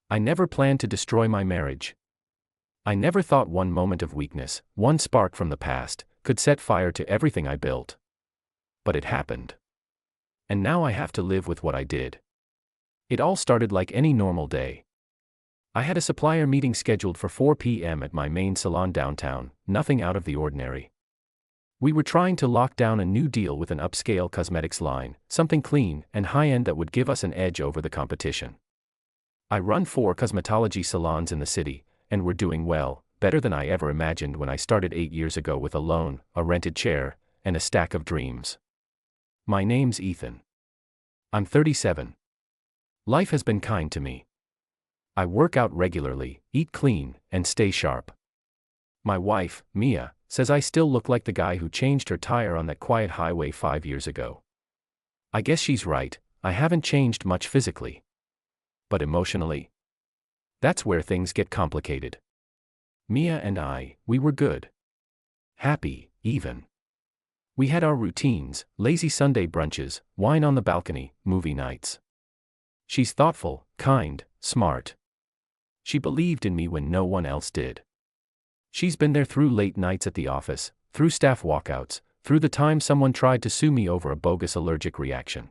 I never planned to destroy my marriage. I never thought one moment of weakness, one spark from the past, could set fire to everything I built. But it happened. And now I have to live with what I did. It all started like any normal day. I had a supplier meeting scheduled for 4 p.m. at my main salon downtown, nothing out of the ordinary. We were trying to lock down a new deal with an upscale cosmetics line, something clean and high-end that would give us an edge over the competition. I run 4 cosmetology salons in the city, and we're doing well, better than I ever imagined when I started 8 years ago with a loan, a rented chair, and a stack of dreams. My name's Ethan. I'm 37. Life has been kind to me. I work out regularly, eat clean, and stay sharp. My wife, Mia, says I still look like the guy who changed her tire on that quiet highway 5 years ago. I guess she's right, I haven't changed much physically. But emotionally? That's where things get complicated. Mia and I, we were good. Happy, even. We had our routines, lazy Sunday brunches, wine on the balcony, movie nights. She's thoughtful, kind, smart. She believed in me when no one else did. She's been there through late nights at the office, through staff walkouts, through the time someone tried to sue me over a bogus allergic reaction.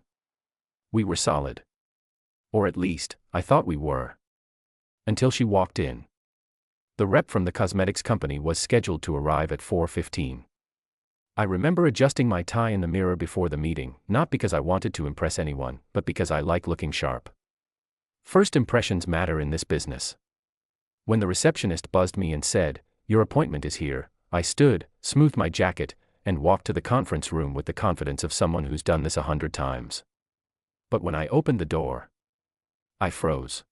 We were solid. Or at least, I thought we were. Until she walked in. The rep from the cosmetics company was scheduled to arrive at 4:15. I remember adjusting my tie in the mirror before the meeting, not because I wanted to impress anyone, but because I like looking sharp. First impressions matter in this business. When the receptionist buzzed me and said, "Your appointment is here," I stood, smoothed my jacket, and walked to the conference room with the confidence of someone who's done this 100 times. But when I opened the door, I froze.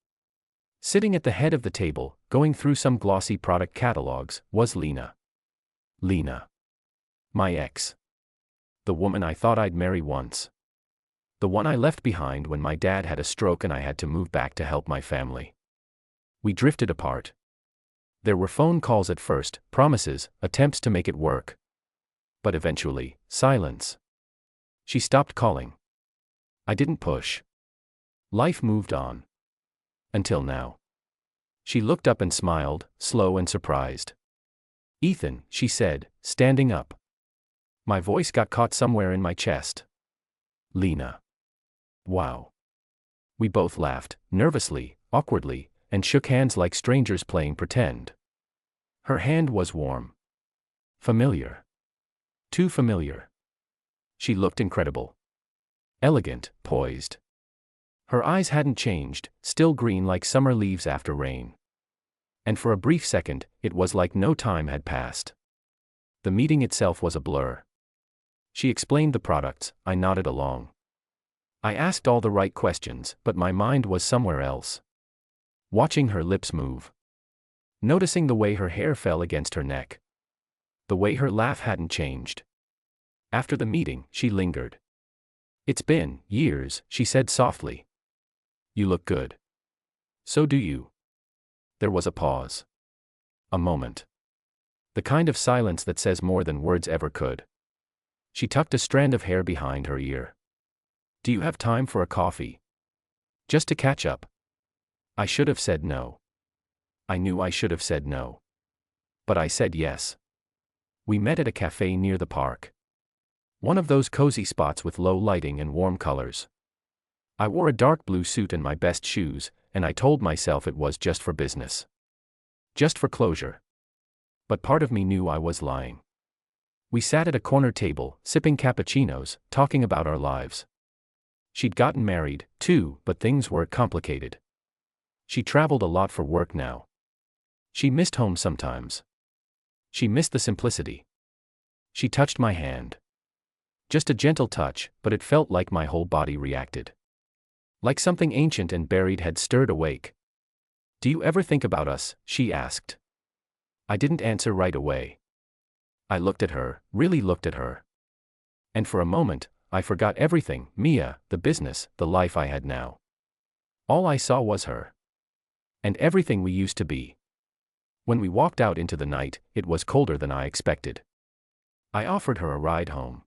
Sitting at the head of the table, going through some glossy product catalogs, was Lena. Lena. My ex. The woman I thought I'd marry once. The one I left behind when my dad had a stroke and I had to move back to help my family. We drifted apart. There were phone calls at first, promises, attempts to make it work. But eventually, silence. She stopped calling. I didn't push. Life moved on. Until now. She looked up and smiled, slow and surprised. "Ethan," she said, standing up. My voice got caught somewhere in my chest. "Lena." Wow. We both laughed, nervously, awkwardly, and shook hands like strangers playing pretend. Her hand was warm. Familiar. Too familiar. She looked incredible. Elegant, poised. Her eyes hadn't changed, still green like summer leaves after rain. And for a brief second, it was like no time had passed. The meeting itself was a blur. She explained the products, I nodded along. I asked all the right questions, but my mind was somewhere else. Watching her lips move. Noticing the way her hair fell against her neck. The way her laugh hadn't changed. After the meeting, she lingered. "It's been years," she said softly. "You look good." "So do you." There was a pause. A moment. The kind of silence that says more than words ever could. She tucked a strand of hair behind her ear. "Do you have time for a coffee? Just to catch up?" I should have said no. I knew I should have said no. But I said yes. We met at a cafe near the park. One of those cozy spots with low lighting and warm colors. I wore a dark blue suit and my best shoes, and I told myself it was just for business. Just for closure. But part of me knew I was lying. We sat at a corner table, sipping cappuccinos, talking about our lives. She'd gotten married, too, but things were complicated. She traveled a lot for work now. She missed home sometimes. She missed the simplicity. She touched my hand. Just a gentle touch, but it felt like my whole body reacted. Like something ancient and buried had stirred awake. "Do you ever think about us?" she asked. I didn't answer right away. I looked at her, really looked at her. And for a moment, I forgot everything, Mia, the business, the life I had now. All I saw was her. And everything we used to be. When we walked out into the night, it was colder than I expected. I offered her a ride home.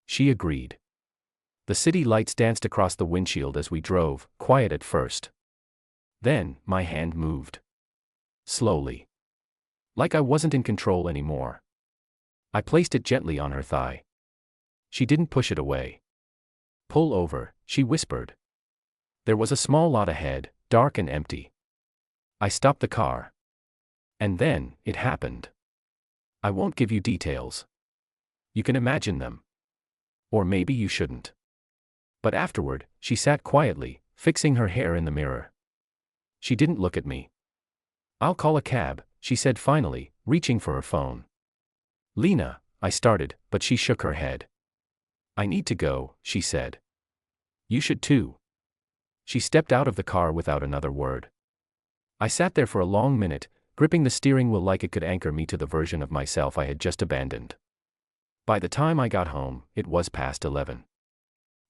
She agreed. The city lights danced across the windshield as we drove, quiet at first. Then, my hand moved. Slowly. Like I wasn't in control anymore. I placed it gently on her thigh. She didn't push it away. Pull over, she whispered. There was a small lot ahead, dark and empty. I stopped the car. And then, it happened. I won't give you details. You can imagine them. Or maybe you shouldn't. But afterward, she sat quietly, fixing her hair in the mirror. She didn't look at me. I'll call a cab, she said finally, reaching for her phone. Lena, I started, but she shook her head. I need to go, she said. You should too. She stepped out of the car without another word. I sat there for a long minute, gripping the steering wheel like it could anchor me to the version of myself I had just abandoned. By the time I got home, it was past 11.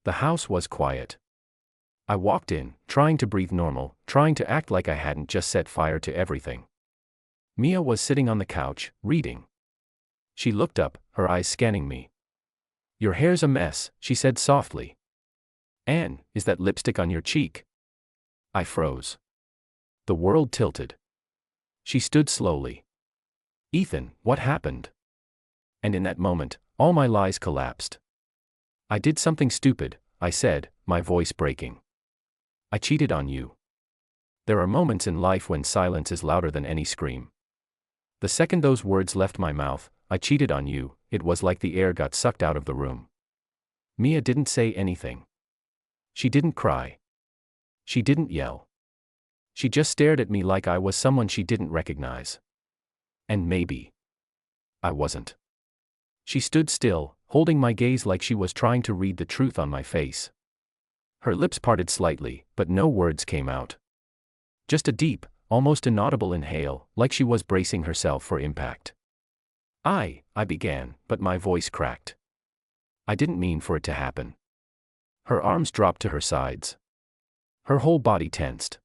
The house was quiet. I walked in, trying to breathe normal, trying to act like I hadn't just set fire to everything. Mia was sitting on the couch, reading. She looked up, her eyes scanning me. Your hair's a mess, she said softly. Anne, is that lipstick on your cheek? I froze. The world tilted. She stood slowly. Ethan, what happened? And in that moment, all my lies collapsed. I did something stupid, I said, my voice breaking. I cheated on you. There are moments in life when silence is louder than any scream. The second those words left my mouth, I cheated on you, it was like the air got sucked out of the room. Mia didn't say anything. She didn't cry. She didn't yell. She just stared at me like I was someone she didn't recognize. And maybe I wasn't. She stood still, holding my gaze like she was trying to read the truth on my face. Her lips parted slightly, but no words came out. Just a deep, almost inaudible inhale, like she was bracing herself for impact. I began, but my voice cracked. I didn't mean for it to happen. Her arms dropped to her sides. Her whole body tensed.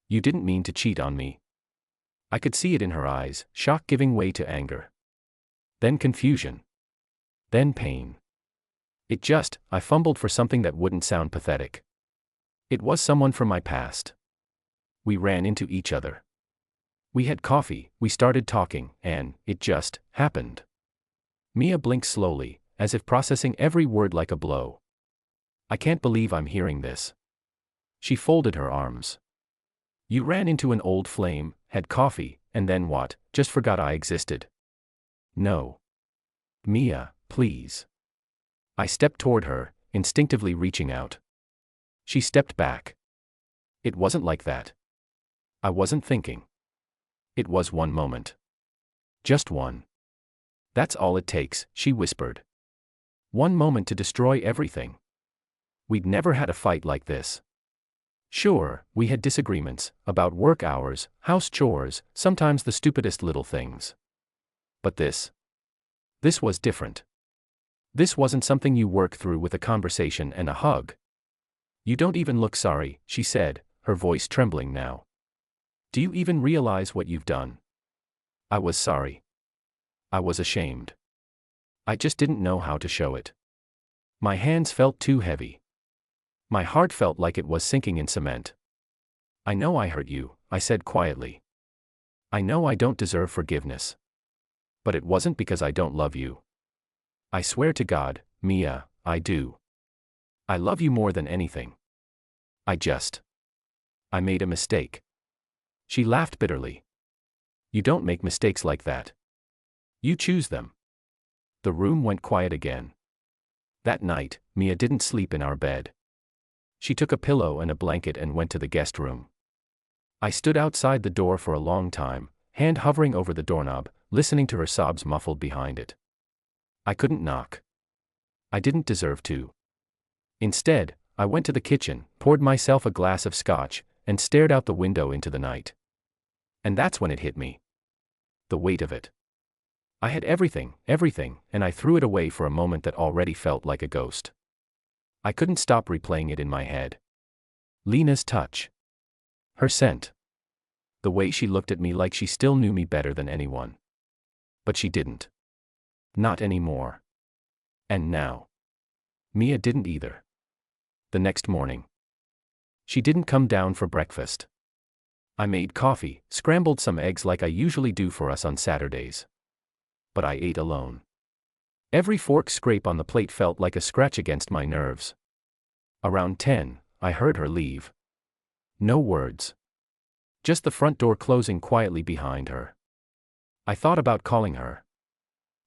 You didn't mean to cheat on me. I could see it in her eyes, shock giving way to anger. Then confusion. Then pain. I fumbled for something that wouldn't sound pathetic. It was someone from my past. We ran into each other. We had coffee, we started talking, and it just happened. Mia blinked slowly, as if processing every word like a blow. I can't believe I'm hearing this. She folded her arms. You ran into an old flame, had coffee, and then what? Just forgot I existed. No. Mia, please. I stepped toward her, instinctively reaching out. She stepped back. It wasn't like that. I wasn't thinking. It was one moment. Just one. That's all it takes, she whispered. One moment to destroy everything. We'd never had a fight like this. Sure, we had disagreements, about work hours, house chores, sometimes the stupidest little things. But this was different. This wasn't something you work through with a conversation and a hug. You don't even look sorry, she said, her voice trembling now. Do you even realize what you've done? I was sorry. I was ashamed. I just didn't know how to show it. My hands felt too heavy. My heart felt like it was sinking in cement. I know I hurt you, I said quietly. I know I don't deserve forgiveness. But it wasn't because I don't love you. I swear to God, Mia, I do. I love you more than anything. I made a mistake. She laughed bitterly. You don't make mistakes like that. You choose them. The room went quiet again. That night, Mia didn't sleep in our bed. She took a pillow and a blanket and went to the guest room. I stood outside the door for a long time, hand hovering over the doorknob, listening to her sobs muffled behind it. I couldn't knock. I didn't deserve to. Instead, I went to the kitchen, poured myself a glass of scotch, and stared out the window into the night. And that's when it hit me. The weight of it. I had everything, and I threw it away for a moment that already felt like a ghost. I couldn't stop replaying it in my head. Lena's touch. Her scent. The way she looked at me like she still knew me better than anyone. But she didn't. Not anymore. And now. Mia didn't either. The next morning. She didn't come down for breakfast. I made coffee, scrambled some eggs like I usually do for us on Saturdays. But I ate alone. Every fork scrape on the plate felt like a scratch against my nerves. Around 10, I heard her leave. No words. Just the front door closing quietly behind her. I thought about calling her.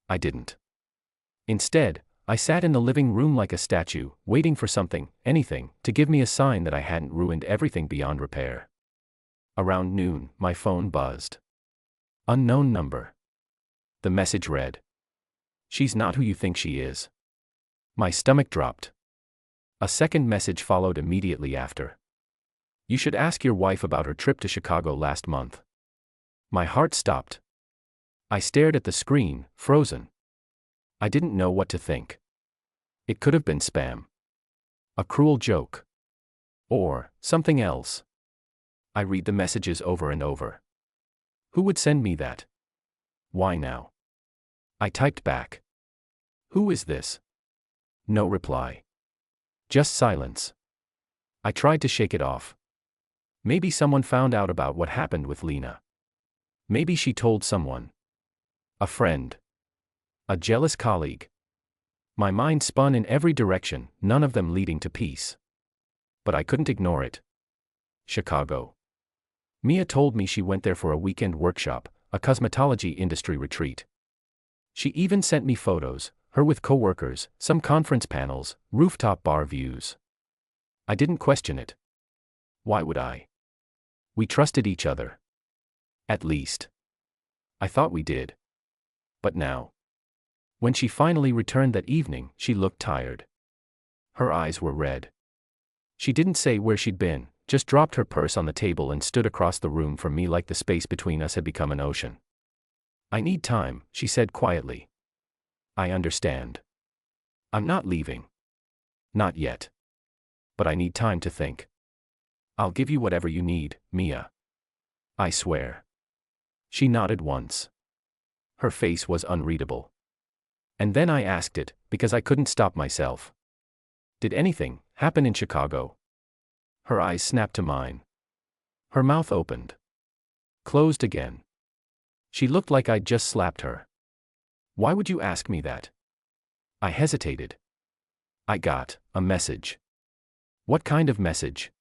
I didn't. Instead, I sat in the living room like a statue, waiting for something, anything, to give me a sign that I hadn't ruined everything beyond repair. Around noon, my phone buzzed. Unknown number. The message read, "She's not who you think she is." My stomach dropped. A second message followed immediately after. "You should ask your wife about her trip to Chicago last month." My heart stopped. I stared at the screen, frozen. I didn't know what to think. It could have been spam. A cruel joke. Or something else. I read the messages over and over. Who would send me that? Why now? I typed back. Who is this? No reply. Just silence. I tried to shake it off. Maybe someone found out about what happened with Lena. Maybe she told someone. A friend. A jealous colleague. My mind spun in every direction, none of them leading to peace. But I couldn't ignore it. Chicago. Mia told me she went there for a weekend workshop, a cosmetology industry retreat. She even sent me photos, her with coworkers, some conference panels, rooftop bar views. I didn't question it. Why would I? We trusted each other. At least. I thought we did. But now. When she finally returned that evening, she looked tired. Her eyes were red. She didn't say where she'd been, just dropped her purse on the table and stood across the room from me like the space between us had become an ocean. "I need time," she said quietly. "I understand. I'm not leaving. Not yet. But I need time to think. I'll give you whatever you need, Mia. I swear." She nodded once. Her face was unreadable. And then I asked it, because I couldn't stop myself. "Did anything happen in Chicago?" Her eyes snapped to mine. Her mouth opened. Closed again. She looked like I'd just slapped her. "Why would you ask me that?" I hesitated. "I got a message." "What kind of message?"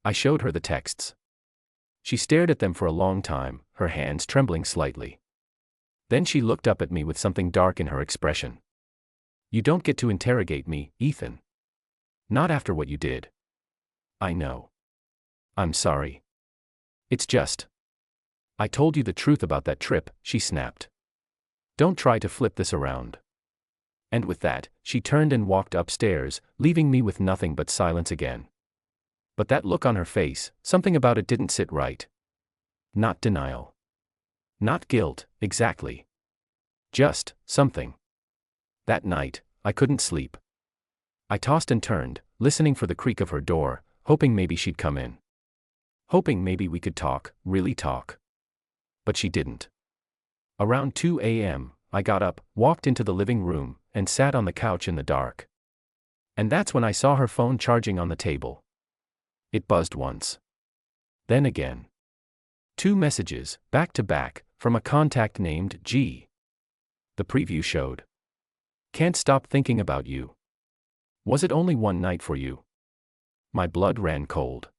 I showed her the texts. She stared at them for a long time, her hands trembling slightly. Then she looked up at me with something dark in her expression. "You don't get to interrogate me, Ethan. Not after what you did." "I know. I'm sorry. It's just. I told you the truth about that trip," she snapped. "Don't try to flip this around." And with that, she turned and walked upstairs, leaving me with nothing but silence again. But that look on her face, something about it didn't sit right. Not denial. Not guilt, exactly. Just something. That night, I couldn't sleep. I tossed and turned, listening for the creak of her door, hoping maybe she'd come in. Hoping maybe we could talk, really talk. But she didn't. Around 2 a.m., I got up, walked into the living room, and sat on the couch in the dark. And that's when I saw her phone charging on the table. It buzzed once. Then again. 2 messages, back to back, from a contact named G. The preview showed. "Can't stop thinking about you. Was it only one night for you?" My blood ran cold.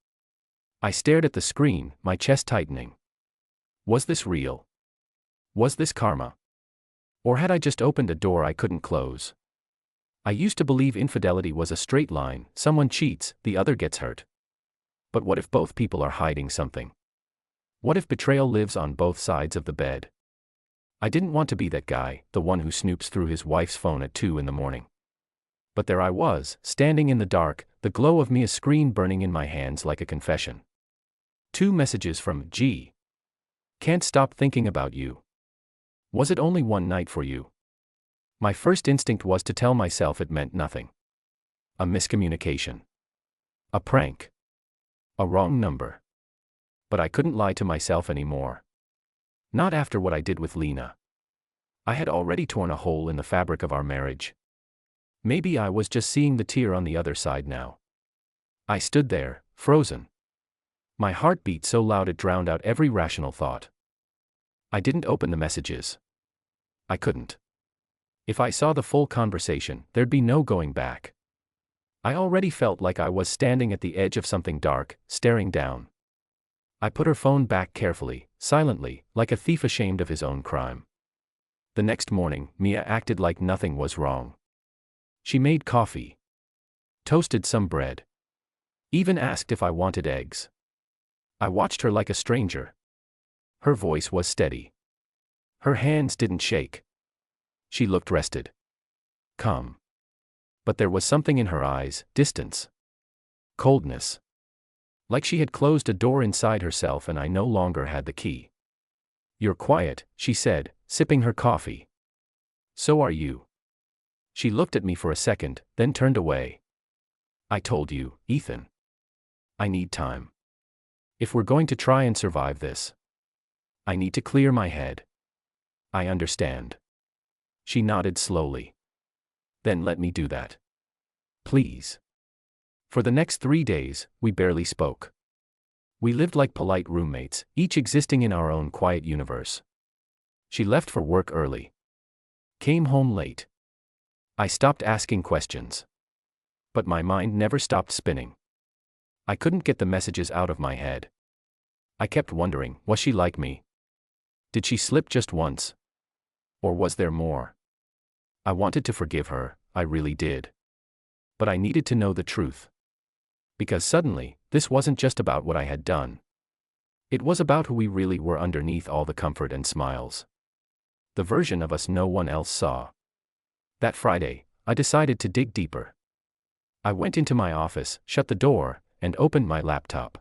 I stared at the screen, my chest tightening. Was this real? Was this karma? Or had I just opened a door I couldn't close? I used to believe infidelity was a straight line, someone cheats, the other gets hurt. But what if both people are hiding something? What if betrayal lives on both sides of the bed? I didn't want to be that guy, the one who snoops through his wife's phone at 2 in the morning. But there I was, standing in the dark, the glow of Mia's screen burning in my hands like a confession. 2 messages from G. "Can't stop thinking about you. Was it only one night for you?" My first instinct was to tell myself it meant nothing. A miscommunication. A prank. A wrong number. But I couldn't lie to myself anymore. Not after what I did with Lena. I had already torn a hole in the fabric of our marriage. Maybe I was just seeing the tear on the other side now. I stood there, frozen. My heart beat so loud it drowned out every rational thought. I didn't open the messages. I couldn't. If I saw the full conversation, there'd be no going back. I already felt like I was standing at the edge of something dark, staring down. I put her phone back carefully, silently, like a thief ashamed of his own crime. The next morning, Mia acted like nothing was wrong. She made coffee, toasted some bread, even asked if I wanted eggs. I watched her like a stranger. Her voice was steady. Her hands didn't shake. She looked rested, calm. But there was something in her eyes, distance, coldness. Like she had closed a door inside herself and I no longer had the key. "You're quiet," she said, sipping her coffee. "So are you." She looked at me for a second, then turned away. "I told you, Ethan. I need time. If we're going to try and survive this, I need to clear my head." "I understand." She nodded slowly. "Then let me do that. Please." For the next 3 days, we barely spoke. We lived like polite roommates, each existing in our own quiet universe. She left for work early, came home late. I stopped asking questions. But my mind never stopped spinning. I couldn't get the messages out of my head. I kept wondering, was she like me? Did she slip just once? Or was there more? I wanted to forgive her, I really did. But I needed to know the truth. Because suddenly, this wasn't just about what I had done. It was about who we really were underneath all the comfort and smiles. The version of us no one else saw. That Friday, I decided to dig deeper. I went into my office, shut the door, and opened my laptop.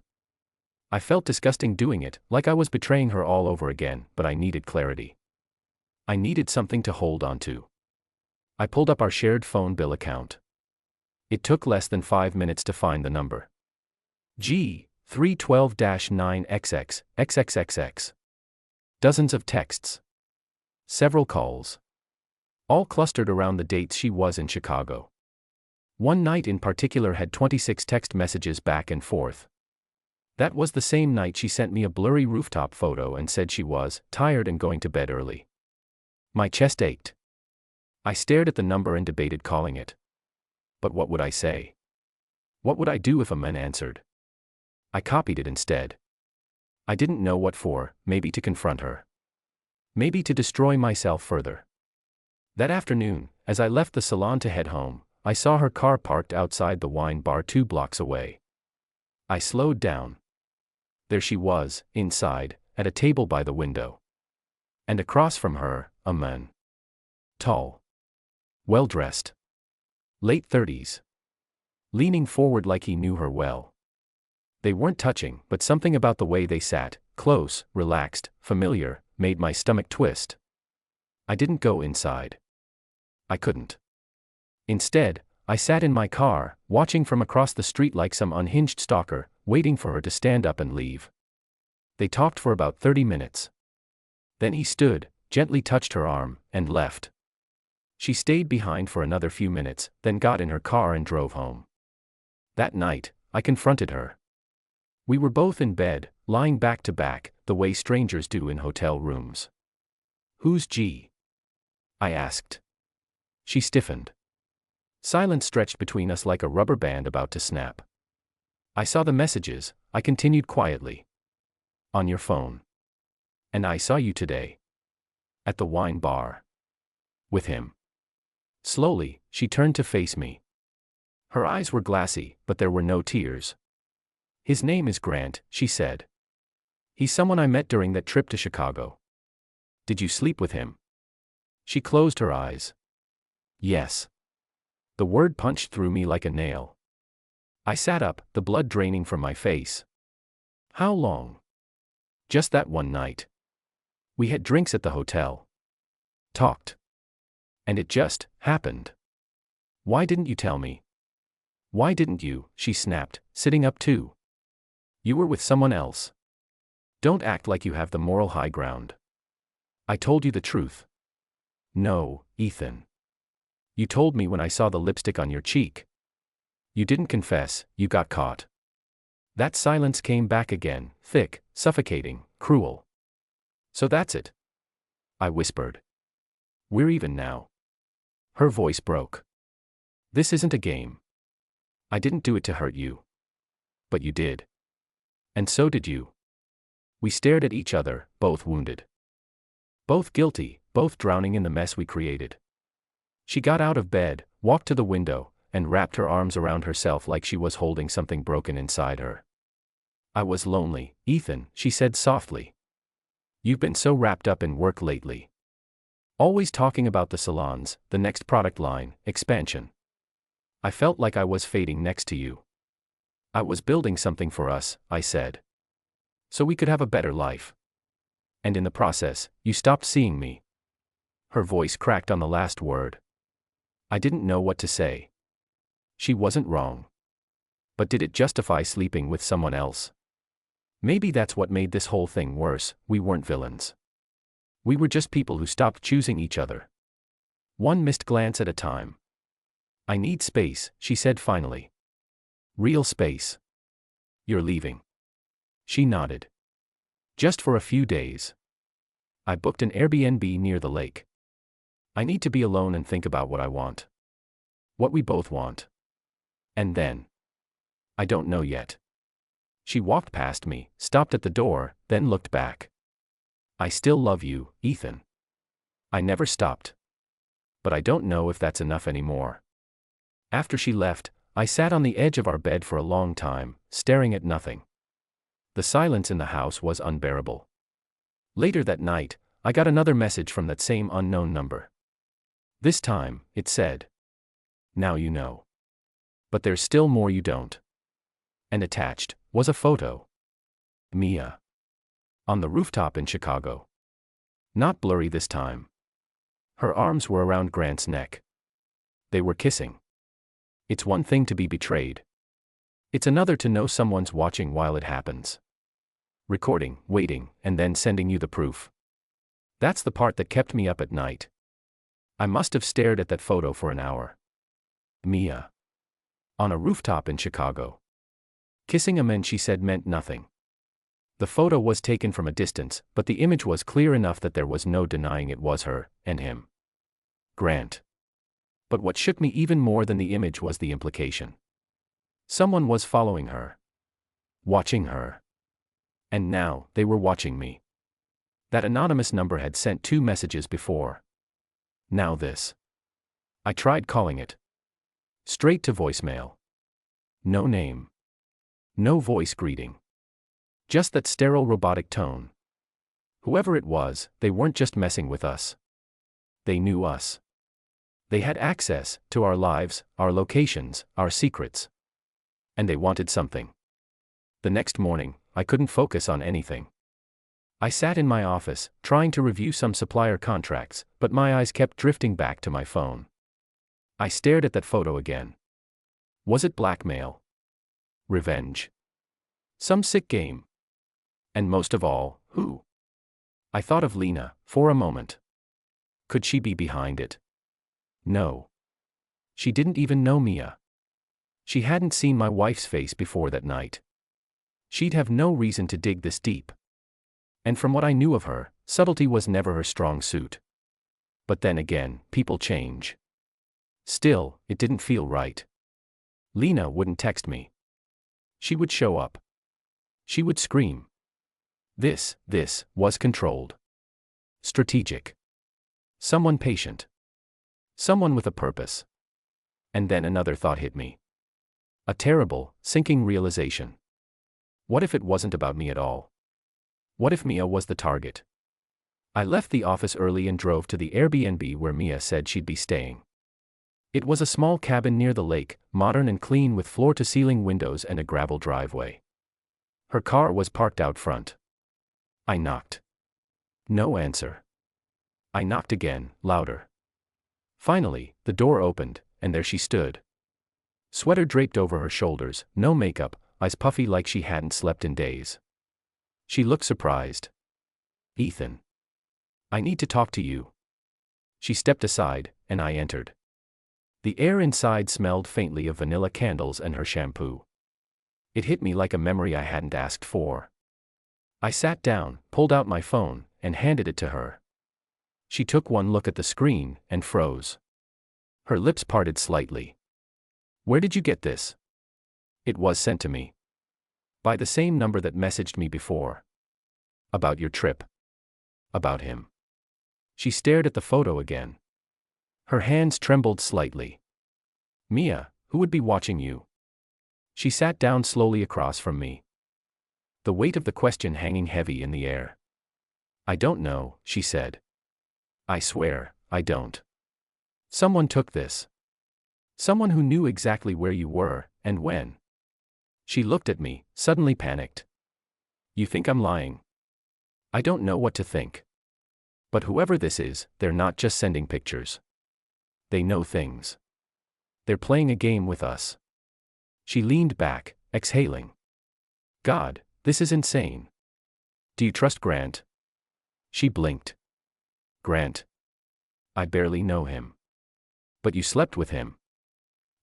I felt disgusting doing it, like I was betraying her all over again, but I needed clarity. I needed something to hold on to. I pulled up our shared phone bill account. It took less than 5 minutes to find the number. G312-9XX, XXXX. Dozens of texts. Several calls. All clustered around the dates she was in Chicago. One night in particular had 26 text messages back and forth. That was the same night she sent me a blurry rooftop photo and said she was tired and going to bed early. My chest ached. I stared at the number and debated calling it. But what would I say? What would I do if a man answered? I copied it instead. I didn't know what for, maybe to confront her. Maybe to destroy myself further. That afternoon, as I left the salon to head home, I saw her car parked outside the wine bar 2 blocks away. I slowed down. There she was, inside, at a table by the window. And across from her, a man. Tall. Well-dressed. Late 30s. Leaning forward like he knew her well. They weren't touching, but something about the way they sat, close, relaxed, familiar, made my stomach twist. I didn't go inside. I couldn't. Instead, I sat in my car, watching from across the street like some unhinged stalker, waiting for her to stand up and leave. They talked for about 30 minutes. Then he stood, gently touched her arm, and left. She stayed behind for another few minutes, then got in her car and drove home. That night, I confronted her. We were both in bed, lying back to back, the way strangers do in hotel rooms. "Who's G?" I asked. She stiffened. Silence stretched between us like a rubber band about to snap. "I saw the messages," I continued quietly. "On your phone. And I saw you today. At the wine bar. With him." Slowly, she turned to face me. Her eyes were glassy, but there were no tears. "His name is Grant," she said. "He's someone I met during that trip to Chicago." "Did you sleep with him?" She closed her eyes. "Yes." The word punched through me like a nail. I sat up, the blood draining from my face. "How long?" "Just that one night. We had drinks at the hotel. Talked. And it just happened." "Why didn't you tell me?" "Why didn't you?" she snapped, sitting up too. "You were with someone else. Don't act like you have the moral high ground." "I told you the truth." "No, Ethan. You told me when I saw the lipstick on your cheek. You didn't confess, you got caught." That silence came back again, thick, suffocating, cruel. So that's it, I whispered. We're even now. Her voice broke. This isn't a game. I didn't do it to hurt you. But you did. And so did you. We stared at each other, both wounded. Both guilty, both drowning in the mess we created. She got out of bed, walked to the window, and wrapped her arms around herself like she was holding something broken inside her. I was lonely, Ethan, she said softly. You've been so wrapped up in work lately. Always talking about the salons, the next product line, expansion. I felt like I was fading next to you. I was building something for us, I said. So we could have a better life. And in the process, you stopped seeing me. Her voice cracked on the last word. I didn't know what to say. She wasn't wrong. But did it justify sleeping with someone else? Maybe that's what made this whole thing worse. We weren't villains. We were just people who stopped choosing each other. One missed glance at a time. I need space, she said finally. Real space. You're leaving. She nodded. Just for a few days. I booked an Airbnb near the lake. I need to be alone and think about what I want. What we both want. And then. I don't know yet. She walked past me, stopped at the door, then looked back. I still love you, Ethan. I never stopped. But I don't know if that's enough anymore. After she left, I sat on the edge of our bed for a long time, staring at nothing. The silence in the house was unbearable. Later that night, I got another message from that same unknown number. This time, it said, "Now you know. But there's still more you don't." And attached was a photo. Mia. On the rooftop in Chicago. Not blurry this time. Her arms were around Grant's neck. They were kissing. It's one thing to be betrayed. It's another to know someone's watching while it happens. Recording, waiting, and then sending you the proof. That's the part that kept me up at night. I must have stared at that photo for an hour. Mia. On a rooftop in Chicago. Kissing a man she said meant nothing. The photo was taken from a distance, but the image was clear enough that there was no denying it was her, and him. Grant. But what shook me even more than the image was the implication. Someone was following her. Watching her. And now, they were watching me. That anonymous number had sent 2 messages before. Now this. I tried calling it. Straight to voicemail. No name. No voice greeting. Just that sterile robotic tone. Whoever it was, they weren't just messing with us. They knew us. They had access to our lives, our locations, our secrets. And they wanted something. The next morning, I couldn't focus on anything. I sat in my office, trying to review some supplier contracts, but my eyes kept drifting back to my phone. I stared at that photo again. Was it blackmail? Revenge? Some sick game? And most of all, who? I thought of Lena, for a moment. Could she be behind it? No. She didn't even know Mia. She hadn't seen my wife's face before that night. She'd have no reason to dig this deep. And from what I knew of her, subtlety was never her strong suit. But then again, people change. Still, it didn't feel right. Lena wouldn't text me. She would show up. She would scream. This was controlled. Strategic. Someone patient. Someone with a purpose. And then another thought hit me. A terrible, sinking realization. What if it wasn't about me at all? What if Mia was the target? I left the office early and drove to the Airbnb where Mia said she'd be staying. It was a small cabin near the lake, modern and clean with floor-to-ceiling windows and a gravel driveway. Her car was parked out front. I knocked. No answer. I knocked again, louder. Finally, the door opened, and there she stood. Sweater draped over her shoulders, no makeup, eyes puffy like she hadn't slept in days. She looked surprised. Ethan. I need to talk to you. She stepped aside, and I entered. The air inside smelled faintly of vanilla candles and her shampoo. It hit me like a memory I hadn't asked for. I sat down, pulled out my phone, and handed it to her. She took one look at the screen, and froze. Her lips parted slightly. "Where did you get this?" "It was sent to me. By the same number that messaged me before." "About your trip?" "About him." She stared at the photo again. Her hands trembled slightly. "Mia, who would be watching you?" She sat down slowly across from me, the weight of the question hanging heavy in the air. "I don't know," she said. "I swear, I don't. Someone took this. Someone who knew exactly where you were, and when." She looked at me, suddenly panicked. "You think I'm lying?" "I don't know what to think. But whoever this is, they're not just sending pictures. They know things. They're playing a game with us." She leaned back, exhaling. "God, this is insane. Do you trust Grant?" She blinked. "Grant? I barely know him." "But you slept with him."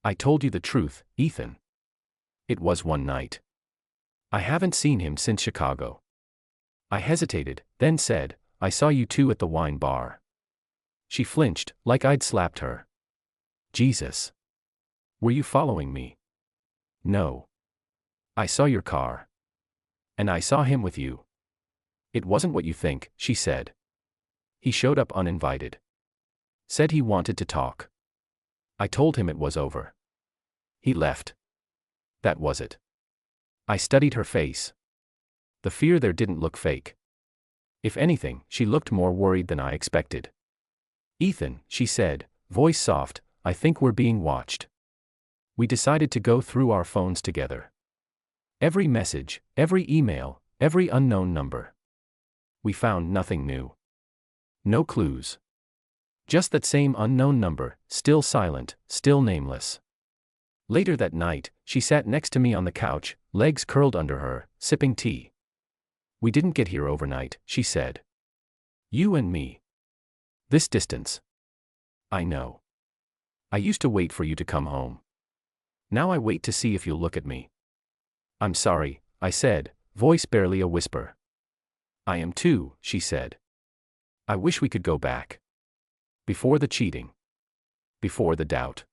"I told you the truth, Ethan. It was one night. I haven't seen him since Chicago." I hesitated, then said, "I saw you two at the wine bar." She flinched, like I'd slapped her. "Jesus. Were you following me?" "No. I saw your car. And I saw him with you." "It wasn't what you think," she said. "He showed up uninvited. Said he wanted to talk. I told him it was over. He left. That was it." I studied her face. The fear there didn't look fake. If anything, she looked more worried than I expected. "Ethan," she said, voice soft, "I think we're being watched." We decided to go through our phones together. Every message, every email, every unknown number. We found nothing new. No clues. Just that same unknown number, still silent, still nameless. Later that night, she sat next to me on the couch, legs curled under her, sipping tea. "We didn't get here overnight," she said. "You and me. This distance. I know. I used to wait for you to come home. Now I wait to see if you'll look at me." "I'm sorry," I said, voice barely a whisper. "I am too," she said. "I wish we could go back. Before the cheating. Before the doubt."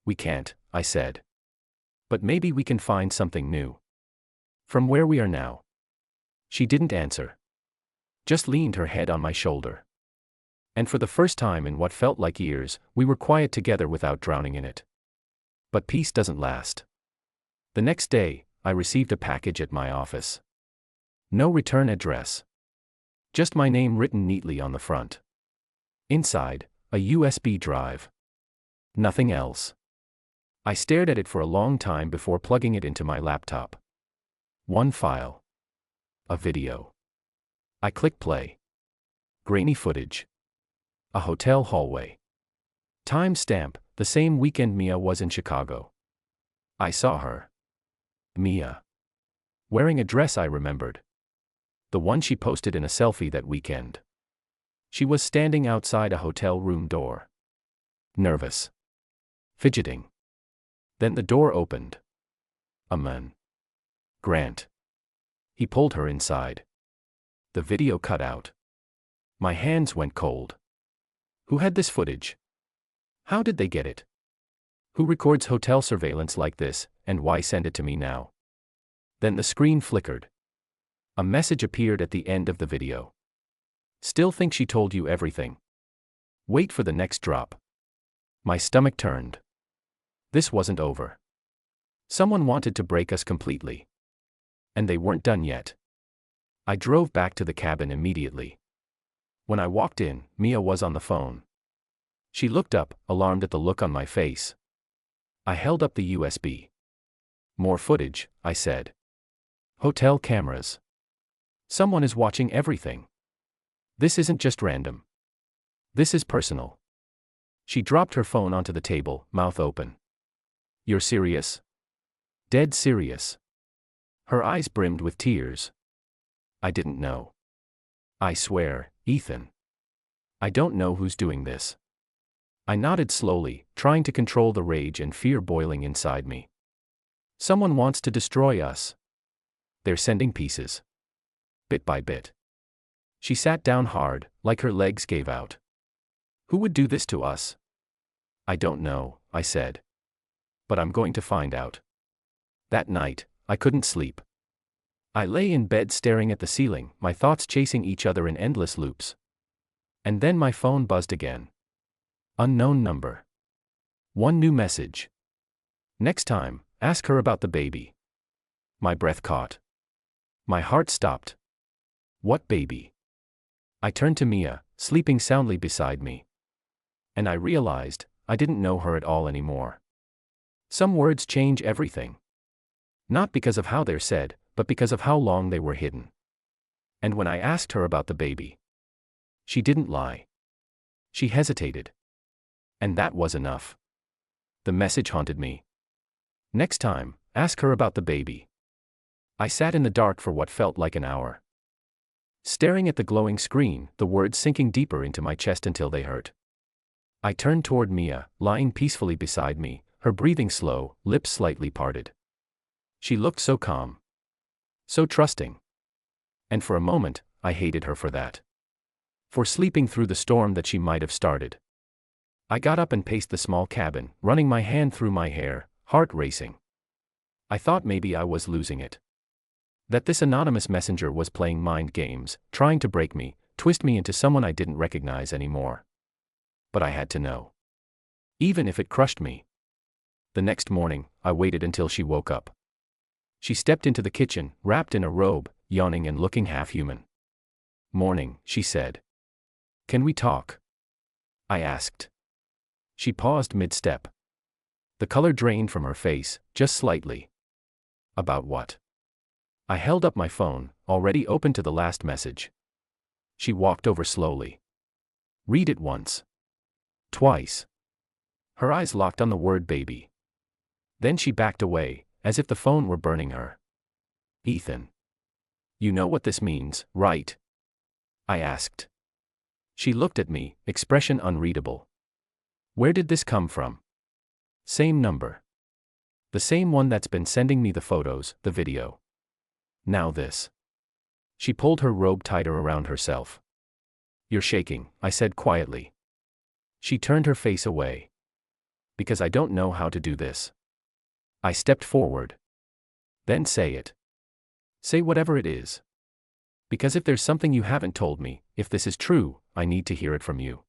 "We can't," I said. "But maybe we can find something new. From where we are now." She didn't answer. Just leaned her head on my shoulder. And for the first time in what felt like years, we were quiet together without drowning in it. But peace doesn't last. The next day, I received a package at my office. No return address. Just my name written neatly on the front. Inside, a USB drive. Nothing else. I stared at it for a long time before plugging it into my laptop. One file. A video. I click play. Grainy footage. A hotel hallway. Time stamp, the same weekend Mia was in Chicago. I saw her. Mia. Wearing a dress I remembered. The one she posted in a selfie that weekend. She was standing outside a hotel room door. Nervous. Fidgeting. Then the door opened. A man. Grant. He pulled her inside. The video cut out. My hands went cold. Who had this footage? How did they get it? Who records hotel surveillance like this, and why send it to me now? Then the screen flickered. A message appeared at the end of the video. "Still think she told you everything? Wait for the next drop." My stomach turned. This wasn't over. Someone wanted to break us completely. And they weren't done yet. I drove back to the cabin immediately. When I walked in, Mia was on the phone. She looked up, alarmed at the look on my face. I held up the USB. "More footage," I said. "Hotel cameras. Someone is watching everything. This isn't just random. This is personal." She dropped her phone onto the table, mouth open. "You're serious?" "Dead serious." Her eyes brimmed with tears. "I didn't know. I swear, Ethan. I don't know who's doing this." I nodded slowly, trying to control the rage and fear boiling inside me. Someone wants to destroy us. They're sending pieces. Bit by bit. She sat down hard, like her legs gave out. Who would do this to us? I don't know, I said. But I'm going to find out. That night, I couldn't sleep. I lay in bed staring at the ceiling, my thoughts chasing each other in endless loops. And then my phone buzzed again. Unknown number. One new message. Next time, ask her about the baby. My breath caught. My heart stopped. What baby? I turned to Mia, sleeping soundly beside me. And I realized, I didn't know her at all anymore. Some words change everything. Not because of how they're said, but because of how long they were hidden. And when I asked her about the baby, she didn't lie. She hesitated. And that was enough. The message haunted me. Next time, ask her about the baby. I sat in the dark for what felt like an hour. Staring at the glowing screen, the words sinking deeper into my chest until they hurt. I turned toward Mia, lying peacefully beside me, her breathing slow, lips slightly parted. She looked so calm. So trusting. And for a moment, I hated her for that. For sleeping through the storm that she might have started. I got up and paced the small cabin, running my hand through my hair, heart racing. I thought maybe I was losing it. That this anonymous messenger was playing mind games, trying to break me, twist me into someone I didn't recognize anymore. But I had to know. Even if it crushed me. The next morning, I waited until she woke up. She stepped into the kitchen, wrapped in a robe, yawning and looking half-human. Morning, she said. Can we talk? I asked. She paused mid-step. The color drained from her face, just slightly. About what? I held up my phone, already open to the last message. She walked over slowly. Read it once. Twice. Her eyes locked on the word baby. Then she backed away, as if the phone were burning her. Ethan. You know what this means, right? I asked. She looked at me, expression unreadable. Where did this come from? Same number. The same one that's been sending me the photos, the video. Now this. She pulled her robe tighter around herself. You're shaking, I said quietly. She turned her face away. Because I don't know how to do this. I stepped forward. Then say it. Say whatever it is. Because if there's something you haven't told me, if this is true, I need to hear it from you.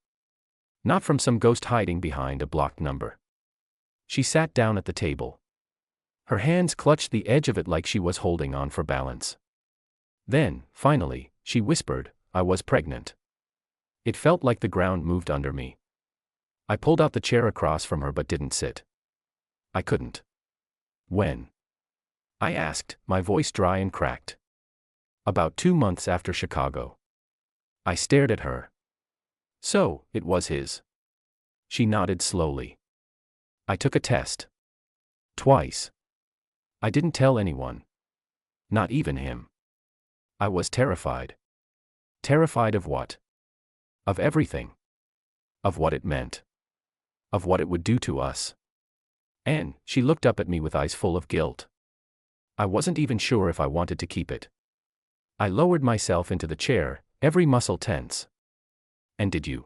Not from some ghost hiding behind a blocked number. She sat down at the table. Her hands clutched the edge of it like she was holding on for balance. Then, finally, she whispered, I was pregnant. It felt like the ground moved under me. I pulled out the chair across from her but didn't sit. I couldn't. When? I asked, my voice dry and cracked. About 2 months after Chicago. I stared at her. So, it was his. She nodded slowly. I took a test. Twice. I didn't tell anyone. Not even him. I was terrified. Terrified of what? Of everything. Of what it meant. Of what it would do to us. And she looked up at me with eyes full of guilt. I wasn't even sure if I wanted to keep it. I lowered myself into the chair, every muscle tense. And did you?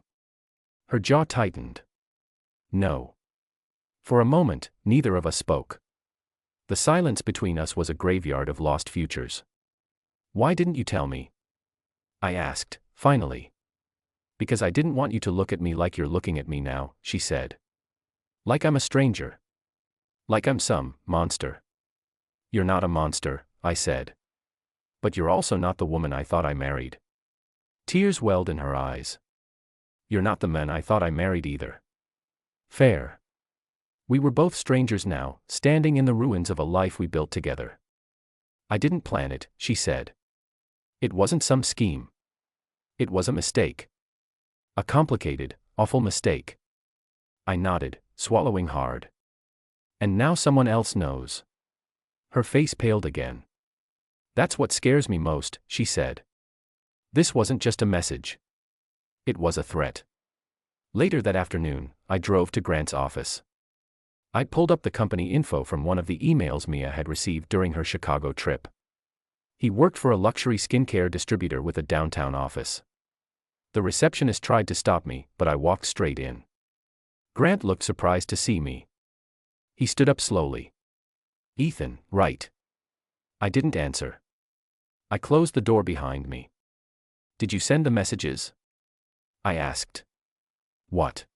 Her jaw tightened. No. For a moment, neither of us spoke. The silence between us was a graveyard of lost futures. Why didn't you tell me? I asked, finally. Because I didn't want you to look at me like you're looking at me now, she said. Like I'm a stranger. Like I'm some monster. You're not a monster, I said. But you're also not the woman I thought I married. Tears welled in her eyes. You're not the man I thought I married either. Fair. We were both strangers now, standing in the ruins of a life we built together. I didn't plan it, she said. It wasn't some scheme. It was a mistake. A complicated, awful mistake. I nodded, swallowing hard. And now someone else knows. Her face paled again. That's what scares me most, she said. This wasn't just a message. It was a threat. Later that afternoon, I drove to Grant's office. I pulled up the company info from one of the emails Mia had received during her Chicago trip. He worked for a luxury skincare distributor with a downtown office. The receptionist tried to stop me, but I walked straight in. Grant looked surprised to see me. He stood up slowly. "Ethan, right?" I didn't answer. I closed the door behind me. "Did you send the messages?" I asked. "What?"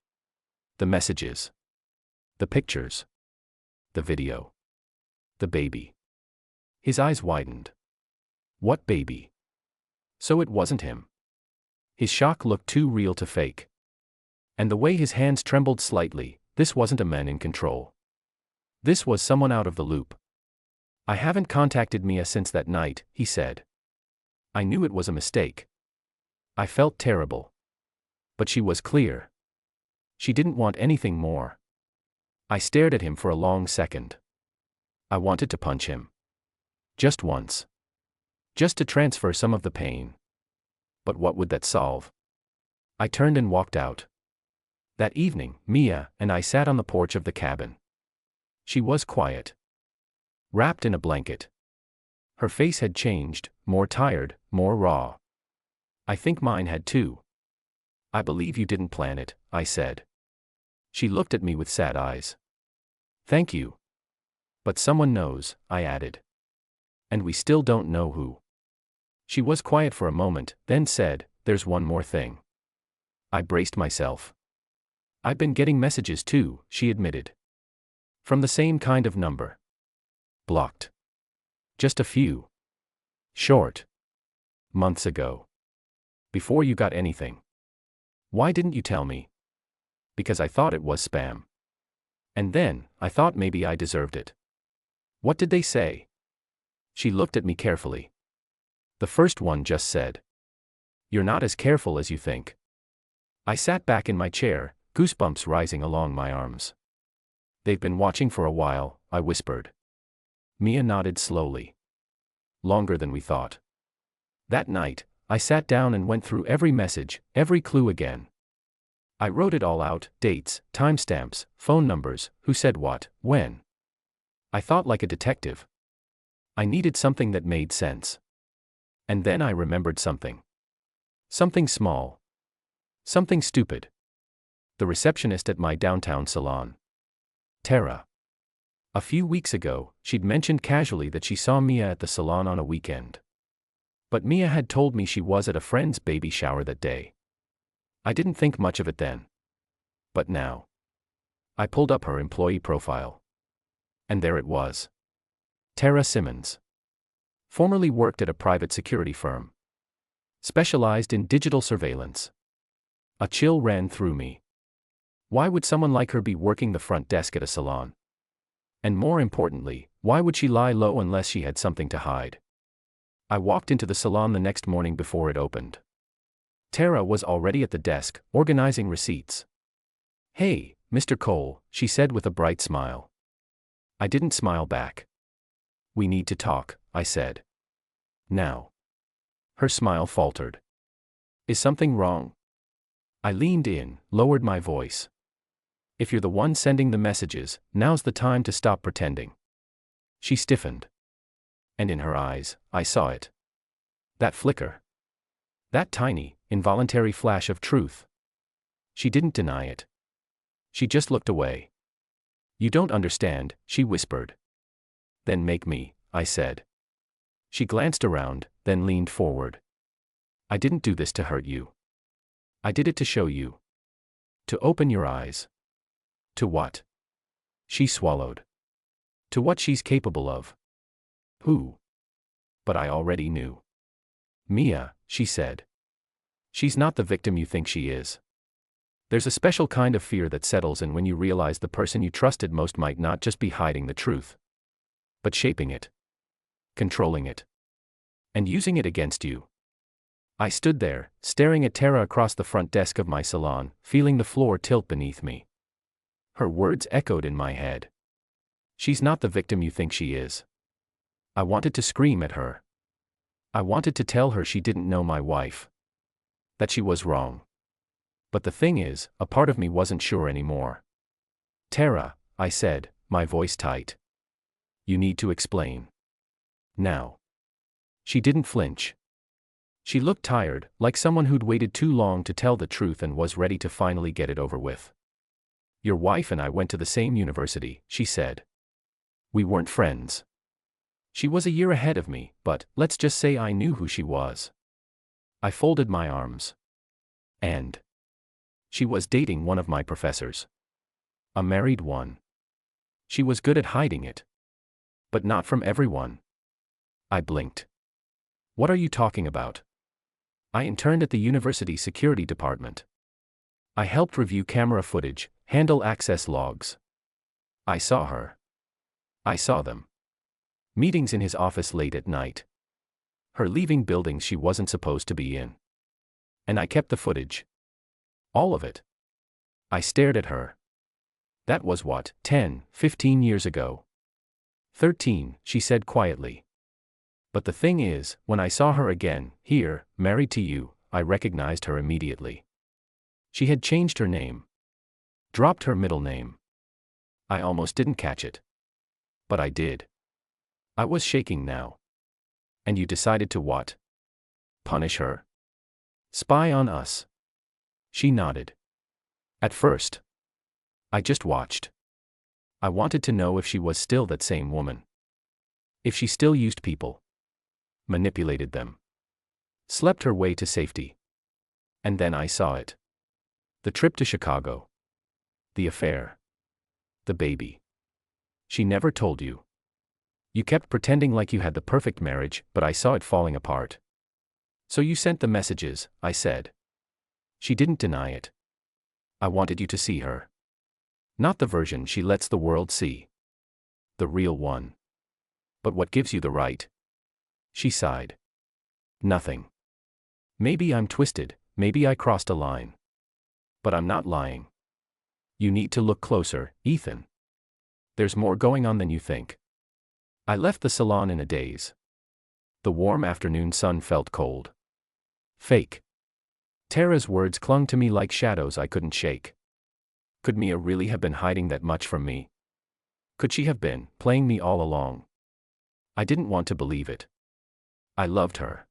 "The messages. The pictures. The video. The baby." His eyes widened. "What baby?" So it wasn't him. His shock looked too real to fake. And the way his hands trembled slightly, this wasn't a man in control. This was someone out of the loop. "I haven't contacted Mia since that night," he said. I knew it was a mistake. I felt terrible. But she was clear. She didn't want anything more. I stared at him for a long second. I wanted to punch him. Just once. Just to transfer some of the pain. But what would that solve? I turned and walked out. That evening, Mia and I sat on the porch of the cabin. She was quiet. Wrapped in a blanket. Her face had changed, more tired, more raw. I think mine had too. "I believe you didn't plan it," I said. She looked at me with sad eyes. "Thank you. But someone knows," I added. "And we still don't know who." She was quiet for a moment, then said, "There's one more thing." I braced myself. "I've been getting messages too," she admitted. "From the same kind of number." "Blocked." "Just a few. Short. Months ago. Before you got anything." "Why didn't you tell me?" "Because I thought it was spam. And then, I thought maybe I deserved it." "What did they say?" She looked at me carefully. "The first one just said, 'You're not as careful as you think.'" I sat back in my chair, goosebumps rising along my arms. "They've been watching for a while," I whispered. Mia nodded slowly. "Longer than we thought." That night, I sat down and went through every message, every clue again. I wrote it all out, dates, timestamps, phone numbers, who said what, when. I thought like a detective. I needed something that made sense. And then I remembered something. Something small. Something stupid. The receptionist at my downtown salon. Tara. A few weeks ago, she'd mentioned casually that she saw Mia at the salon on a weekend. But Mia had told me she was at a friend's baby shower that day. I didn't think much of it then. But now. I pulled up her employee profile. And there it was. Tara Simmons. Formerly worked at a private security firm. Specialized in digital surveillance. A chill ran through me. Why would someone like her be working the front desk at a salon? And more importantly, why would she lie low unless she had something to hide? I walked into the salon the next morning before it opened. Tara was already at the desk, organizing receipts. "Hey, Mr. Cole," she said with a bright smile. I didn't smile back. "We need to talk," I said. "Now." Her smile faltered. "Is something wrong?" I leaned in, lowered my voice. "If you're the one sending the messages, now's the time to stop pretending." She stiffened. And in her eyes, I saw it. That flicker. That tiny, involuntary flash of truth. She didn't deny it. She just looked away. "You don't understand," she whispered. "Then make me," I said. She glanced around, then leaned forward. "I didn't do this to hurt you. I did it to show you. To open your eyes." "To what?" She swallowed. "To what she's capable of." "Who?" But I already knew. "Mia," she said. "She's not the victim you think she is. There's a special kind of fear that settles in when you realize the person you trusted most might not just be hiding the truth, but shaping it, controlling it, and using it against you." I stood there, staring at Tara across the front desk of my salon, feeling the floor tilt beneath me. Her words echoed in my head. "She's not the victim you think she is." I wanted to scream at her. I wanted to tell her she didn't know my wife. That she was wrong. But the thing is, a part of me wasn't sure anymore. "Tara," I said, my voice tight. You need to explain. Now. She didn't flinch. She looked tired, like someone who'd waited too long to tell the truth and was ready to finally get it over with. Your wife and I went to the same university, she said. We weren't friends. She was a year ahead of me, but let's just say I knew who she was. I folded my arms. And she was dating one of my professors. A married one. She was good at hiding it. But not from everyone. I blinked. What are you talking about? I interned at the university security department. I helped review camera footage, handle access logs. I saw her. I saw them. Meetings in his office late at night. Her leaving buildings she wasn't supposed to be in. And I kept the footage. All of it. I stared at her. That was what, 10, 15 years ago. 13, she said quietly. But the thing is, when I saw her again, here, married to you, I recognized her immediately. She had changed her name. Dropped her middle name. I almost didn't catch it. But I did. I was shaking now. And you decided to what? Punish her? Spy on us? She nodded. At first. I just watched. I wanted to know if she was still that same woman. If she still used people. Manipulated them. Slept her way to safety. And then I saw it. The trip to Chicago. The affair. The baby. She never told you. You kept pretending like you had the perfect marriage, but I saw it falling apart. So you sent the messages, I said. She didn't deny it. I wanted you to see her. Not the version she lets the world see. The real one. But what gives you the right? She sighed. Nothing. Maybe I'm twisted, maybe I crossed a line. But I'm not lying. You need to look closer, Ethan. There's more going on than you think. I left the salon in a daze. The warm afternoon sun felt cold. Fake. Tara's words clung to me like shadows I couldn't shake. Could Mia really have been hiding that much from me? Could she have been playing me all along? I didn't want to believe it. I loved her.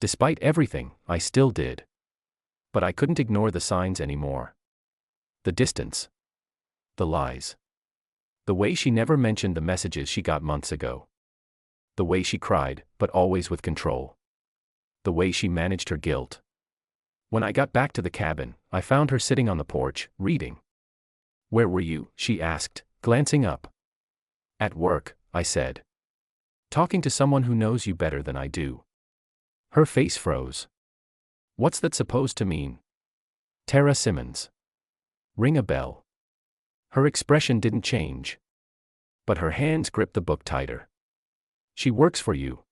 Despite everything, I still did. But I couldn't ignore the signs anymore. The distance. The lies. The way she never mentioned the messages she got months ago. The way she cried, but always with control. The way she managed her guilt. When I got back to the cabin, I found her sitting on the porch, reading. Where were you? She asked, glancing up. At work, I said. Talking to someone who knows you better than I do. Her face froze. What's that supposed to mean? Tara Simmons. Ring a bell. Her expression didn't change. But her hands gripped the book tighter. She works for you.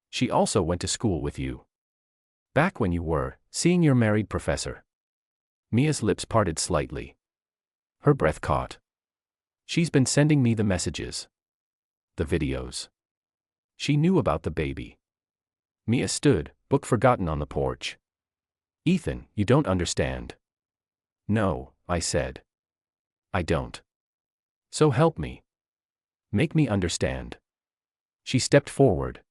She also went to school with you. Back when you were seeing your married professor. Mia's lips parted slightly. Her breath caught. She's been sending me the messages. The videos. She knew about the baby. Mia stood, book forgotten on the porch. Ethan, you don't understand. No, I said. I don't. So help me. Make me understand. She stepped forward.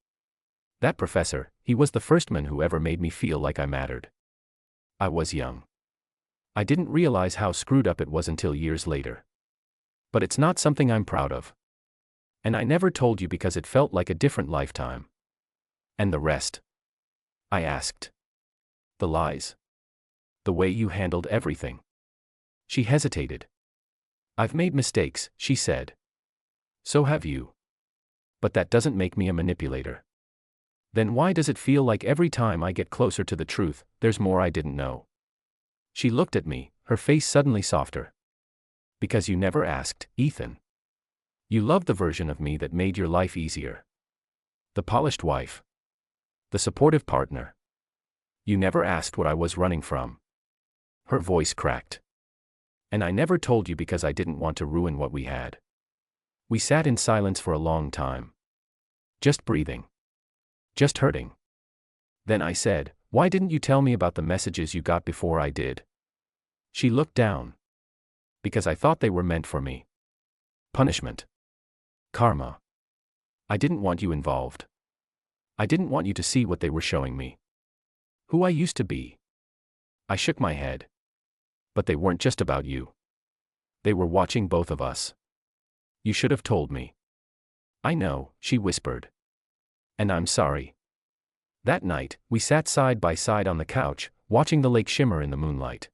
That professor, he was the first man who ever made me feel like I mattered. I was young. I didn't realize how screwed up it was until years later. But it's not something I'm proud of. And I never told you because it felt like a different lifetime. And the rest? I asked. The lies. The way you handled everything. She hesitated. I've made mistakes, she said. So have you. But that doesn't make me a manipulator. Then why does it feel like every time I get closer to the truth, there's more I didn't know? She looked at me, her face suddenly softer. Because you never asked, Ethan. You loved the version of me that made your life easier. The polished wife. The supportive partner. You never asked what I was running from. Her voice cracked. And I never told you because I didn't want to ruin what we had. We sat in silence for a long time. Just breathing. Just hurting. Then I said, why didn't you tell me about the messages you got before I did? She looked down. Because I thought they were meant for me. Punishment. Karma. I didn't want you involved. I didn't want you to see what they were showing me. Who I used to be. I shook my head. But they weren't just about you. They were watching both of us. You should have told me. I know, she whispered. And I'm sorry. That night, we sat side by side on the couch, watching the lake shimmer in the moonlight.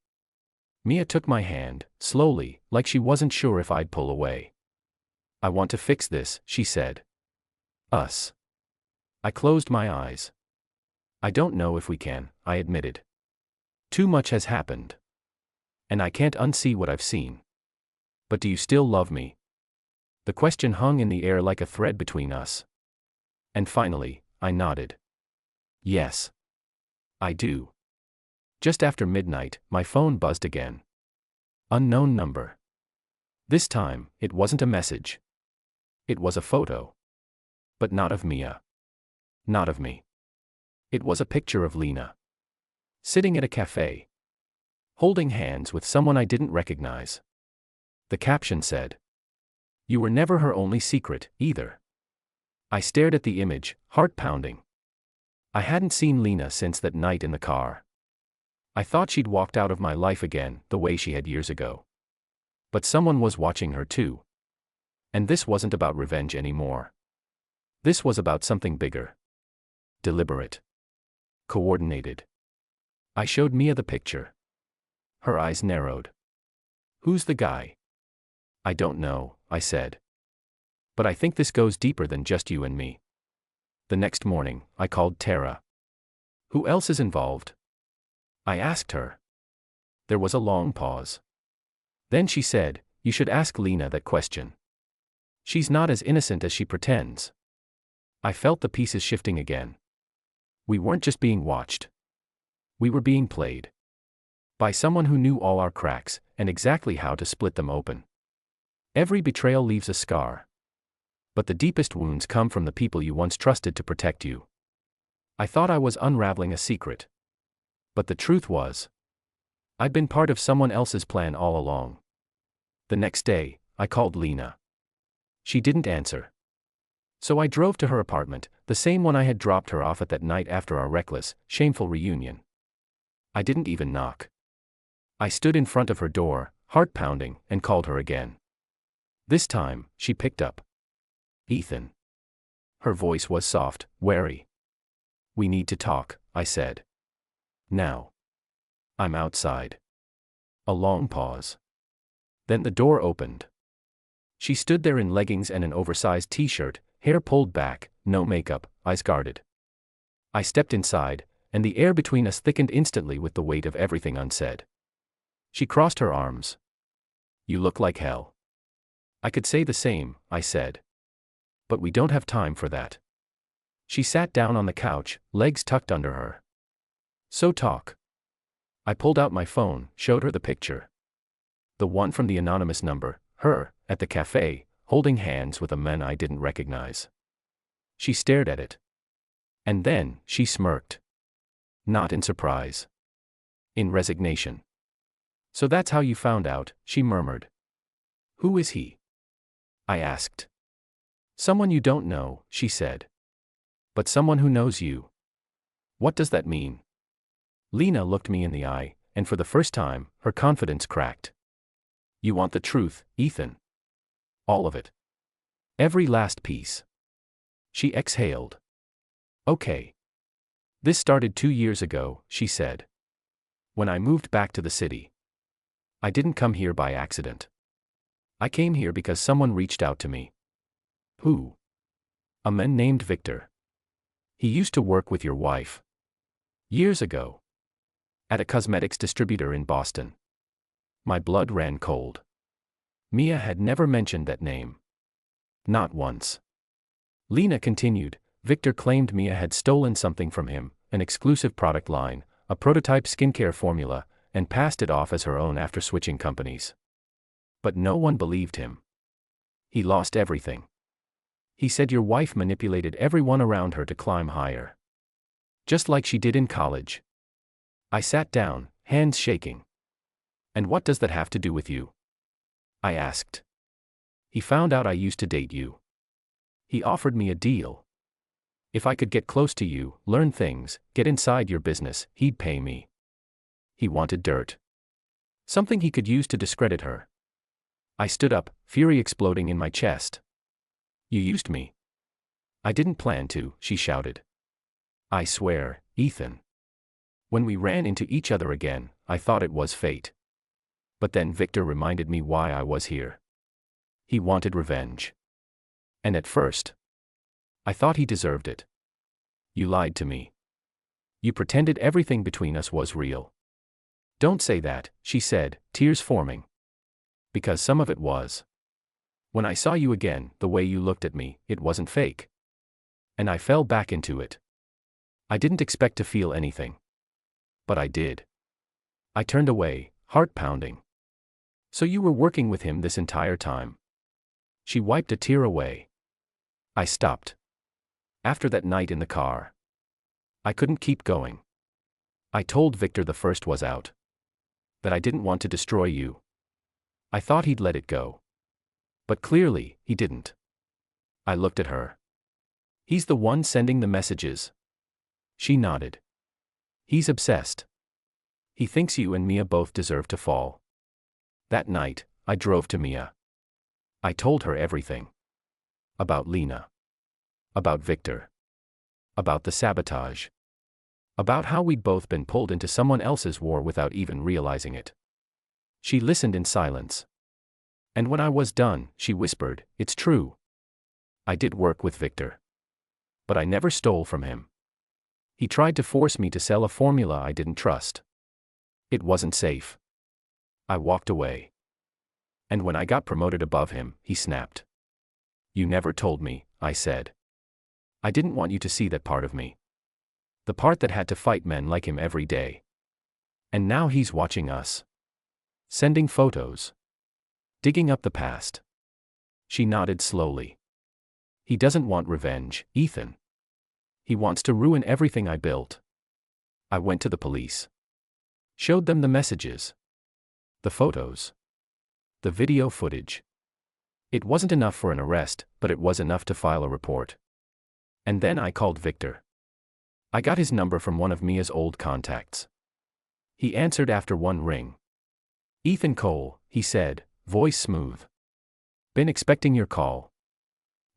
Mia took my hand, slowly, like she wasn't sure if I'd pull away. I want to fix this, she said. Us. I closed my eyes. I don't know if we can, I admitted. Too much has happened. And I can't unsee what I've seen. But do you still love me? The question hung in the air like a thread between us. And finally, I nodded. Yes. I do. Just after midnight, my phone buzzed again. Unknown number. This time, it wasn't a message. It was a photo. But not of Mia. Not of me. It was a picture of Lena. Sitting at a cafe. Holding hands with someone I didn't recognize. The caption said, "You were never her only secret, either." I stared at the image, heart pounding. I hadn't seen Lena since that night in the car. I thought she'd walked out of my life again, the way she had years ago. But someone was watching her too. And this wasn't about revenge anymore. This was about something bigger. Deliberate. Coordinated. I showed Mia the picture. Her eyes narrowed. Who's the guy? I don't know, I said. But I think this goes deeper than just you and me. The next morning, I called Tara. Who else is involved? I asked her. There was a long pause. Then she said, "You should ask Lena that question. She's not as innocent as she pretends." I felt the pieces shifting again. We weren't just being watched. We were being played. By someone who knew all our cracks, and exactly how to split them open. Every betrayal leaves a scar. But the deepest wounds come from the people you once trusted to protect you. I thought I was unraveling a secret. But the truth was, I'd been part of someone else's plan all along. The next day, I called Lena. She didn't answer. So I drove to her apartment, the same one I had dropped her off at that night after our reckless, shameful reunion. I didn't even knock. I stood in front of her door, heart pounding, and called her again. This time, she picked up. Ethan. Her voice was soft, wary. "We need to talk," I said. "Now." "I'm outside." A long pause. Then the door opened. She stood there in leggings and an oversized t-shirt, hair pulled back, no makeup, eyes guarded. I stepped inside, and the air between us thickened instantly with the weight of everything unsaid. She crossed her arms. "You look like hell." "I could say the same," I said. "But we don't have time for that." She sat down on the couch, legs tucked under her. "So talk." I pulled out my phone, showed her the picture. The one from the anonymous number, her, at the cafe, holding hands with a man I didn't recognize. She stared at it. And then, she smirked. Not in surprise. In resignation. "So that's how you found out," she murmured. "Who is he?" I asked. "Someone you don't know," she said. "But someone who knows you." "What does that mean?" Lena looked me in the eye, and for the first time, her confidence cracked. "You want the truth, Ethan. All of it. Every last piece." She exhaled. "Okay. This started 2 years ago," she said. "When I moved back to the city. I didn't come here by accident. I came here because someone reached out to me." "Who?" "A man named Victor. He used to work with your wife. Years ago. At a cosmetics distributor in Boston." My blood ran cold. Mia had never mentioned that name. Not once. Lena continued, "Victor claimed Mia had stolen something from him, an exclusive product line, a prototype skincare formula, and passed it off as her own after switching companies. But no one believed him. He lost everything. He said your wife manipulated everyone around her to climb higher. Just like she did in college." I sat down, hands shaking. "And what does that have to do with you?" I asked. He found out I used to date you. He offered me a deal. If I could get close to you, learn things, get inside your business, he'd pay me. He wanted dirt. Something he could use to discredit her. I stood up, fury exploding in my chest. You used me. I didn't plan to, she shouted. I swear, Ethan. When we ran into each other again, I thought it was fate. But then Victor reminded me why I was here. He wanted revenge. And at first, I thought he deserved it. You lied to me. You pretended everything between us was real. Don't say that, she said, tears forming. Because some of it was. When I saw you again, the way you looked at me, it wasn't fake. And I fell back into it. I didn't expect to feel anything. But I did. I turned away, heart pounding. So you were working with him this entire time. She wiped a tear away. I stopped. After that night in the car, I couldn't keep going. I told Victor the first was out. That I didn't want to destroy you. I thought he'd let it go. But clearly, he didn't. I looked at her. He's the one sending the messages. She nodded. He's obsessed. He thinks you and Mia both deserve to fall. That night, I drove to Mia. I told her everything. About Lena. About Victor. About the sabotage. About how we'd both been pulled into someone else's war without even realizing it. She listened in silence. And when I was done, she whispered, "It's true. I did work with Victor. But I never stole from him. He tried to force me to sell a formula I didn't trust. It wasn't safe. I walked away. And when I got promoted above him, he snapped. You never told me," I said. "I didn't want you to see that part of me. The part that had to fight men like him every day. And now he's watching us. Sending photos. Digging up the past." She nodded slowly. "He doesn't want revenge, Ethan. He wants to ruin everything I built." I went to the police. Showed them the messages. The photos. The video footage. It wasn't enough for an arrest, but it was enough to file a report. And then I called Victor. I got his number from one of Mia's old contacts. He answered after one ring. "Ethan Cole," he said, voice smooth. "Been expecting your call."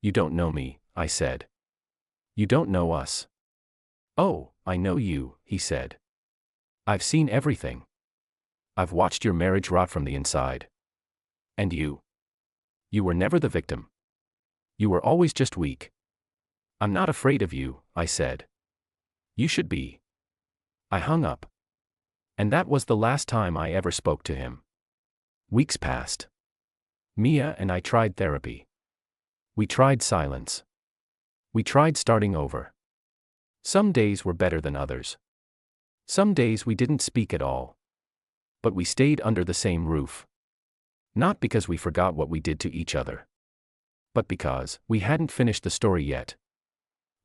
"You don't know me," I said. "You don't know us." "Oh, I know you," he said. "I've seen everything. I've watched your marriage rot from the inside. And you? You were never the victim. You were always just weak." "I'm not afraid of you," I said. "You should be." I hung up. And that was the last time I ever spoke to him. Weeks passed. Mia and I tried therapy. We tried silence. We tried starting over. Some days were better than others. Some days we didn't speak at all. But we stayed under the same roof. Not because we forgot what we did to each other. But because we hadn't finished the story yet.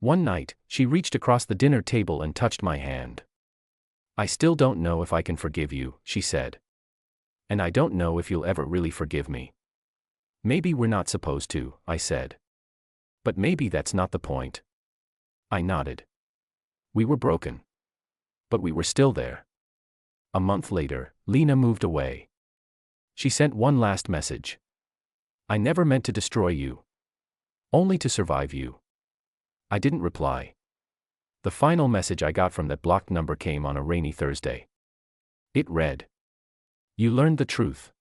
One night, she reached across the dinner table and touched my hand. "I still don't know if I can forgive you," she said. "And I don't know if you'll ever really forgive me." "Maybe we're not supposed to," I said. "But maybe that's not the point." I nodded. We were broken. But we were still there. A month later, Lena moved away. She sent one last message. "I never meant to destroy you. Only to survive you." I didn't reply. The final message I got from that blocked number came on a rainy Thursday. It read, "You learned the truth.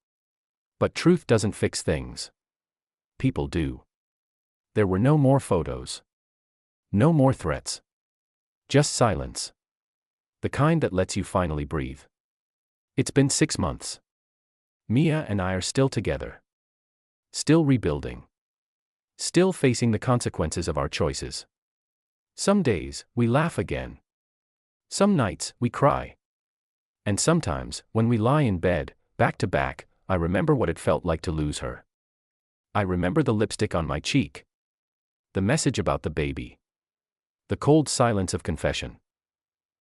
But truth doesn't fix things. People do." There were no more photos. No more threats. Just silence. The kind that lets you finally breathe. It's been 6 months. Mia and I are still together. Still rebuilding. Still facing the consequences of our choices. Some days, we laugh again. Some nights, we cry. And sometimes, when we lie in bed, back to back, I remember what it felt like to lose her. I remember the lipstick on my cheek. The message about the baby. The cold silence of confession.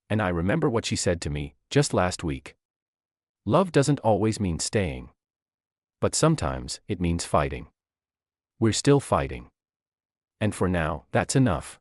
And I remember what she said to me, just last week. "Love doesn't always mean staying. But sometimes, it means fighting." We're still fighting. And for now, that's enough.